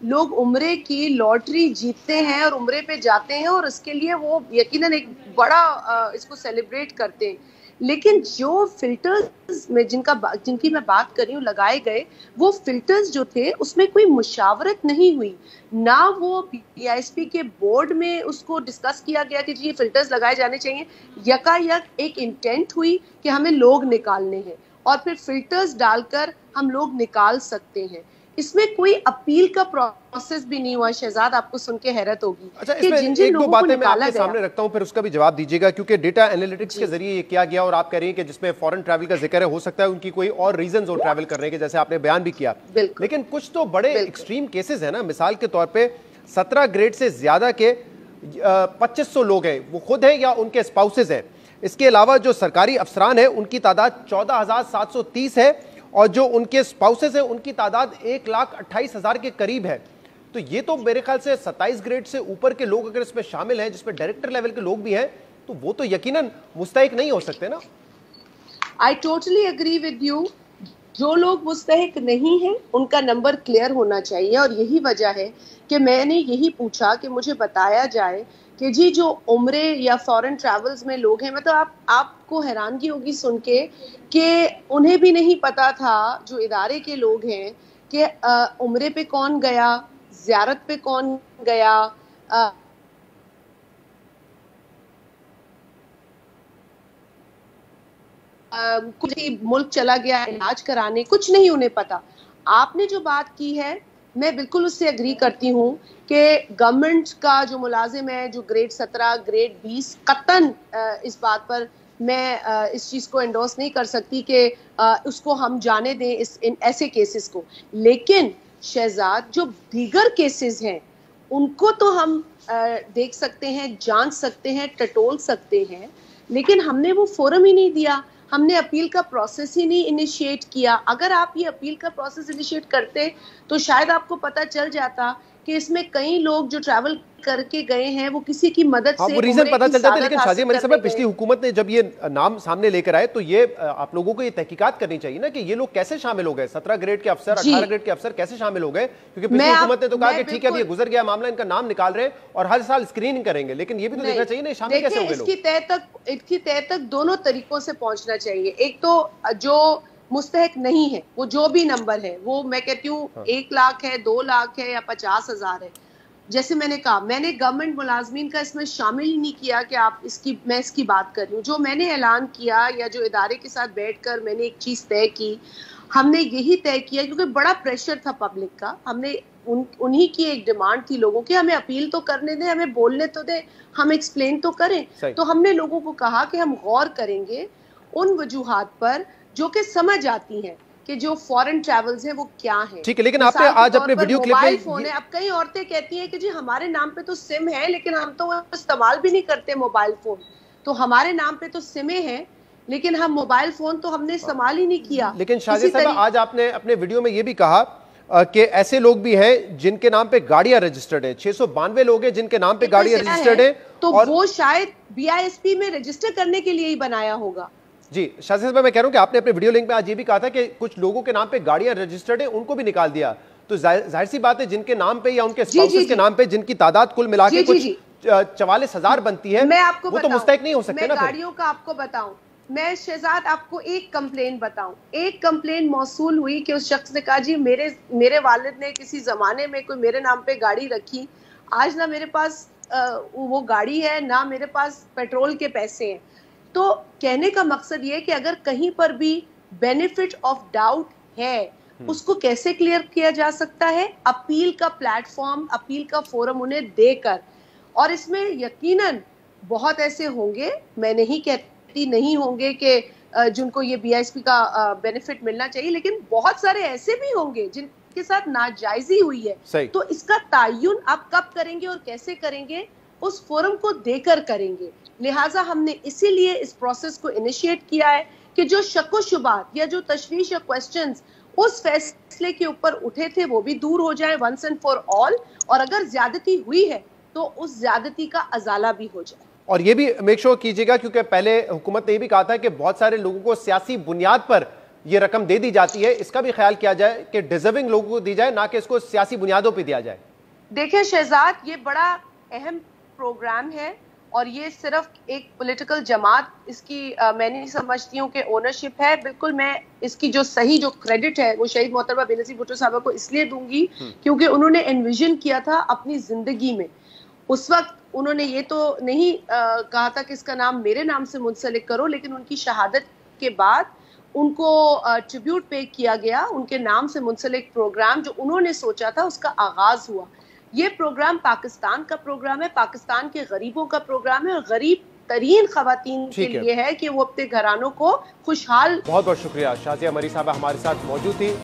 لوگ عمرے کی لاٹری جیتتے ہیں اور عمرے پہ جاتے ہیں اور اس کے لیے وہ یقیناً ایک بڑا اس کو سیلیبریٹ کرتے ہیں، لیکن جو فلٹرز میں جن کی میں بات کر رہی ہوں لگائے گئے، وہ فلٹرز جو تھے اس میں کوئی مشاورت نہیں ہوئی، نہ وہ پی ایس پی کے بورڈ میں اس کو ڈسکس کیا گیا کہ جی یہ فلٹرز لگائے جانے چاہیے، یکا یک ایک انٹینٹ ہوئی کہ ہمیں لوگ نکالنے ہیں اور پھر فلٹرز ڈال کر ہم لوگ نکال سکتے ہیں۔ اس میں کوئی اپیل کا پروسیس بھی نہیں ہوا شہزاد، آپ کو سن کے حیرت ہوگی کہ جن جن لوگوں کو نکالا گیا۔ ایک دو باتیں میں آپ کے سامنے رکھتا ہوں، پھر اس کا بھی جواب دیجیے گا، کیونکہ ڈیٹا انالیٹکس کے ذریعے یہ کیا گیا اور آپ کہہ رہی ہیں کہ جس میں فورن ٹریول کا ذکر ہے، ہو سکتا ہے ان کی کوئی اور ریزنز ہو ٹریول کرنے کے، جیسے آپ نے بیان بھی کیا، لیکن کچھ تو بڑے ایکسٹریم کیسز ہیں نا۔ مثال کے طور پہ 17 گریڈ سے زیادہ کے 2500 لوگ ہیں، وہ خود ہیں یا ان کے اسپاؤسز ہیں۔ اس کے علاوہ جو سرکاری افسران ہیں ان کی تعداد 14,730 ہے، اور جو ان کے اسپاؤسز ہیں ان کی تعداد 1,28,000 کے قریب ہے۔ تو یہ تو میرے خیال سے 27 گریڈ سے اوپر کے لوگ اگر اس میں شامل ہیں، جس میں ڈائریکٹر لیول کے لوگ بھی ہیں، تو وہ تو یقیناً مستحق نہیں ہو سکتے نا۔ I totally agree with you۔ جو لوگ مستحق نہیں ہیں ان کا نمبر کلیئر ہونا چاہیے، اور یہی وجہ ہے کہ میں نے یہی پوچھا کہ مجھے بتایا جائے کہ جی جو عمرے یا فورن ٹریولز میں لوگ ہیں، مطلب آپ کو حیرانگی ہوگی سن کے کہ انہیں بھی نہیں پتا تھا جو ادارے کے لوگ ہیں کہ عمرے پہ کون گیا، زیارت پہ کون گیا، کسی ملک چلا گیا علاج کرانے، کچھ نہیں انہیں پتا۔ آپ نے جو بات کی ہے میں بالکل اس سے اگری کرتی ہوں کہ گورنمنٹ کا جو ملازم ہے، جو گریڈ 17 گریڈ 20، قطعاً اس بات پر میں اس چیز کو انڈورس نہیں کر سکتی کہ اس کو ہم جانے دیں ان ایسے کیسز کو، لیکن شہزاد جو دیگر کیسز ہیں ان کو تو ہم دیکھ سکتے ہیں، جان سکتے ہیں، ٹٹول سکتے ہیں، لیکن ہم نے وہ فورم ہی نہیں دیا، ہم نے اپیل کا پروسیس ہی نہیں انیشیٹ کیا۔ اگر آپ یہ اپیل کا پروسیس انیشیٹ کرتے تو شاید آپ کو پتہ چل جاتا کہ اس میں کئی لوگ جو ٹریول کر کے گئے ہیں وہ کسی کی مدد سے وہ ریزن پتہ چل جاتا ہے، لیکن شازیہ ملک صاحب پچھلی حکومت نے جب یہ نام سامنے لے کر آئے تو یہ آپ لوگوں کو یہ تحقیقات کرنی چاہیے نا کہ یہ لوگ کیسے شامل ہو گئے، 17 گریڈ کے افسر، 18 گریڈ کے افسر کیسے شامل ہو گئے، کیونکہ پچھلی حکومت نے تو کہا کہ ٹھیک ہے اب یہ گزر گیا معاملہ، ان کا نام نکال رہے ہیں اور ہر سال اسکریننگ کریں گے، لیکن یہ بھی تو دیکھنا چاہیے نا شامل کیسے ہو گئے لوگ۔ اس کی تہ تک دونوں طریقوں سے پہنچنا چاہیے۔ ایک تو جو مستحق نہیں ہے، وہ جو بھی نمبر ہے، وہ میں کہتی ہوں 1 لاکھ ہے، 2 لاکھ ہے یا 50,000 ہے، جیسے میں نے کہا میں نے گورنمنٹ ملازمین کا اس میں شامل ہی نہیں کیا کہ آپ میں اس کی بات کر رہی ہوں۔ جو میں نے اعلان کیا یا جو ادارے کے ساتھ بیٹھ کر میں نے ایک چیز طے کی، ہم نے یہی طے کیا کیونکہ بڑا پریشر تھا پبلک کا، ہم نے انہی کی ایک ڈیمانڈ تھی لوگوں کی، ہمیں اپیل تو کرنے دیں، ہمیں بولنے تو دیں، ہم ایکسپلین تو کریں۔ تو ہم نے لوگوں کو کہا کہ ہم غور کریں گے ان وجوہات پر جو کہ سمجھ آتی ہیں کہ جو فورن ٹریولز ہیں وہ کیا ہیں۔ ٹھیک ہے، لیکن آپ نے آج اپنے ویڈیو کلپ میں موبائل فون ہے، اب کئی عورتیں کہتی ہیں کہ جی ہمارے نام پہ تو سم ہے لیکن ہم تو استعمال بھی نہیں کرتے موبائل فون، تو ہمارے نام پہ تو سمیں ہیں لیکن ہم موبائل فون تو ہم نے استعمال ہی نہیں کیا۔ لیکن شازیہ صاحبہ آج آپ نے اپنے ویڈیو میں یہ بھی کہا کہ ایسے لوگ بھی ہیں جن کے نام پہ گاڑیاں رجسٹرڈ ہیں، 692 لوگ ہیں جن کے نام پہ گاڑیاں رجسٹرڈ ہیں، تو وہ شاید بی آئی ایس پی میں رجسٹر کرنے کے لیے ہی بنایا ہوگا۔ جی شازیہ صاحبہ میں کہہ رہا ہوں کہ آپ نے اپنے ویڈیو لنک میں آج یہ بھی کہا تھا کہ کچھ لوگوں کے نام پہ گاڑیاں رجسٹرڈ ہیں ان کو بھی نکال دیا، تو ظاہر سی بات ہے جن کے نام پہ یا ان کے اسپاؤسز کے نام پہ جن کی تعداد کل ملا کے کچھ 44,000 بنتی ہے، وہ تو مستحق نہیں ہو سکتے نا۔ میں گاڑیوں کا آپ کو بتاؤں، میں شہزاد آپ کو ایک کمپلین بتاؤں، ایک کمپلین موصول ہوئی کہ اس شخص نے کہا جی میرے والد نے کسی زمانے میں کوئی میرے نام پہ گاڑی رکھی، آج نہ میرے پاس وہ گاڑی ہے نہ میرے پاس پیٹرول کے پیسے ہیں۔ تو کہنے کا مقصد یہ کہ اگر کہیں پر بھی بینیفٹ آف ڈاؤٹ ہے اس کو کیسے کلیئر کیا جا سکتا ہے؟ اپیل کا پلیٹ فارم، اپیل کا فورم انہیں دے کر، اور اس میں یقیناً بہت ایسے ہوں گے، میں نہیں کہتی نہیں ہوں گے کہ جن کو یہ بی ایس پی کا بینیفٹ ملنا چاہیے، لیکن بہت سارے ایسے بھی ہوں گے جن کے ساتھ ناجائزی ہوئی ہے۔ تو اس کا تعین آپ کب کریں گے اور کیسے کریں گے؟ اس فورم کو دے کر کریں گے۔ لہٰذا ہم نے اسی لیے اس پروسیس کو انیشیٹ کیا ہے کہ جو شک و شبہات یا جو تشویش یا کوسچنز اس فیصلے کے اوپر اٹھے تھے وہ بھی دور ہو جائیں ونس اینڈ فار آل، اور اگر زیادتی ہوئی ہے تو اس زیادتی کا ازالہ بھی ہو جائے۔ اور یہ بھی میک شور کیجیے گا کیونکہ پہلے حکومت نے یہ بھی کہا تھا کہ بہت سارے لوگوں کو سیاسی بنیاد پر یہ رقم دے دی جاتی ہے، اس کا بھی خیال کیا جائے کہ ڈیزرونگ لوگوں کو دی جائے، نہ کہ اس کو سیاسی بنیادوں پہ دیا جائے؟ دیکھیں شہزاد، یہ بڑا اہم پروگرام ہے اور یہ صرف ایک پولیٹیکل جماعت اس کی میں نہیں سمجھتی ہوں کہ اونرشپ ہے. بالکل میں اس کی جو کریڈٹ ہے وہ شہید محترمہ بے نظیر بھٹو صاحبہ کو اس لیے دوں گی کیونکہ انہوں نے انویژن کیا تھا اپنی زندگی میں. اس وقت انہوں نے یہ تو نہیں کہا تھا کہ اس کا نام میرے نام سے منسلک کرو، لیکن ان کی شہادت کے بعد ان کو ٹریبیوٹ پے کیا گیا، ان کے نام سے منسلک پروگرام جو انہوں نے سوچا تھا اس کا آغاز ہوا. یہ پروگرام پاکستان کا پروگرام ہے، پاکستان کے غریبوں کا پروگرام ہے اور غریب ترین خواتین کے لیے ہے کہ وہ اپنے گھرانوں کو خوشحال. بہت بہت شکریہ. شازیہ مری صاحبہ ہمارے ساتھ موجود تھی.